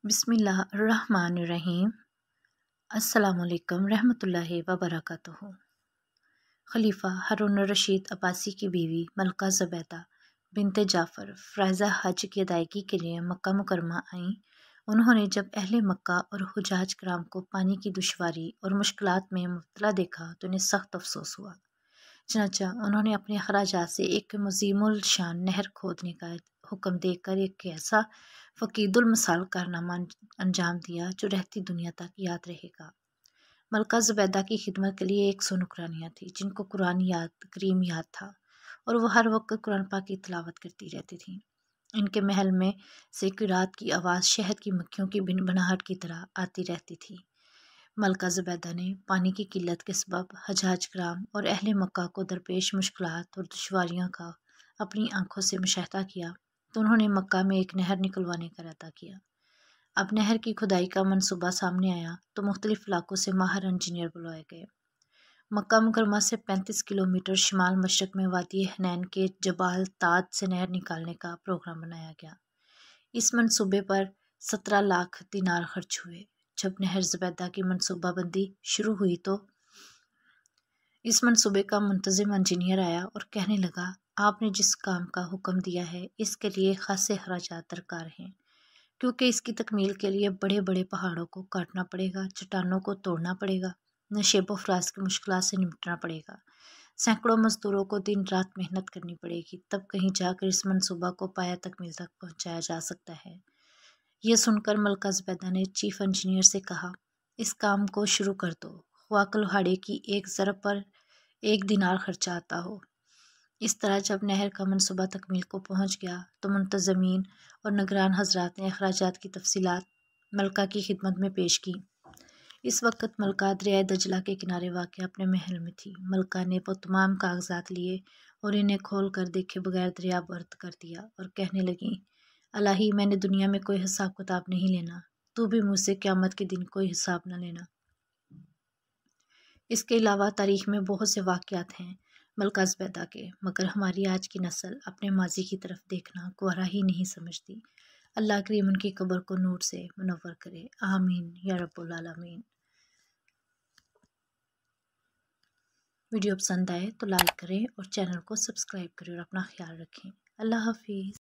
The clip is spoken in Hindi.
बिस्मिल्लाहिर्रहमानिर्रहीम। अस्सलामुअलैकुम रहमतुल्लाहि व बरकातुहू। खलीफा हारून रशीद अब्बासी की बीवी मलका ज़ुबैदा बिनते जाफ़र फ़राइज़ हज की अदायगी के लिए मक्का मुकरमा आईं। उन्होंने जब अहले मक्का और हुजाज कराम को पानी की दुश्वारी और मुश्किलात में मुब्तला देखा तो उन्हें सख्त अफसोस हुआ। चनाचा उन्होंने अपने खराजात से एक मुज़ीमुल शान नहर खोदने का हुक्म देकर एक ऐसा फ़कीदुल मिसाल कारनामा अंजाम दिया जो रहती दुनिया तक याद रहेगा। मलका ज़ुबैदा की खिदमत के लिए 100 नौकरानियाँ थीं जिनको कुरान करीम याद था और वह हर वक्त कुरान पाक की तिलावत करती रहती थीं। इनके महल में से किरात की आवाज़ शहद की मक्खियों की भिनभिनाहट की तरह आती रहती थी। मलका ज़ुबैदा ने पानी की किल्लत के सबब हजाज कराम और अहले मक्का को दरपेश मुश्किलात और दुश्वारियों का अपनी आंखों से मुशाहिदा किया तो उन्होंने मक्का में एक नहर निकलवाने का इरादा किया। अब नहर की खुदाई का मंसूबा सामने आया तो मुख्तलिफ इलाकों से माहिर इंजीनियर बुलाए गए। मक्का मुकरमा से 35 किलोमीटर शिमाल मशरक में वादी हनैन के जबाल ताज से नहर निकालने का प्रोग्राम बनाया गया। इस मंसूबे पर 17 लाख दिनार खर्च हुए। जब नहर ज़ुबैदा की मंसूबाबंदी शुरू हुई तो इस मंसूबे का मुंतज़िम इंजीनियर आया और कहने लगा, आपने जिस काम का हुक्म दिया है इसके लिए खासे खर्चात दरकार हैं, क्योंकि इसकी तकमील के लिए बड़े बड़े पहाड़ों को काटना पड़ेगा, चट्टानों को तोड़ना पड़ेगा, नशेब व फराज की मुश्किलात से निपटना पड़ेगा, सैकड़ों मजदूरों को दिन रात मेहनत करनी पड़ेगी, तब कहीं जाकर इस मंसूबा को पाया तकमील तक पहुँचाया जा सकता है। यह सुनकर मलका ज़ुबैदा ने चीफ इंजीनियर से कहा, इस काम को शुरू कर दो, ख्वाह लोहाड़े की एक ज़रब पर 1 दिनार खर्चा आता हो। इस तरह जब नहर का मंसूबा तकमील को पहुँच गया तो मुंतज़मीन और निगरान हजरात ने अखराजात की तफसीलात मलका की खिदमत में पेश की। इस वक्त मलका दरिया दजला के किनारे वाक़ अपने महल में थी। मलका ने वो तमाम कागजात लिए और इन्हें खोल कर देखे बगैर दरिया बर्द कर दिया और कहने लगी, अलाही, मैंने दुनिया में कोई हिसाब किताब नहीं लेना, तू भी मुझसे क़यामत के दिन कोई हिसाब न लेना। इसके अलावा तारीख़ में बहुत से वाक़यात हैं मलका ज़ुबैदा के, मगर हमारी आज की नस्ल अपने माजी की तरफ देखना गवारा ही नहीं समझती। अल्लाह करीम उनकी कब्र को नूर से मुनव्वर करे, आमीन या रब्बुल आलमीन। वीडियो पसंद आए तो लाइक करें और चैनल को सब्सक्राइब करें और अपना ख्याल रखें। अल्लाह हाफिज़।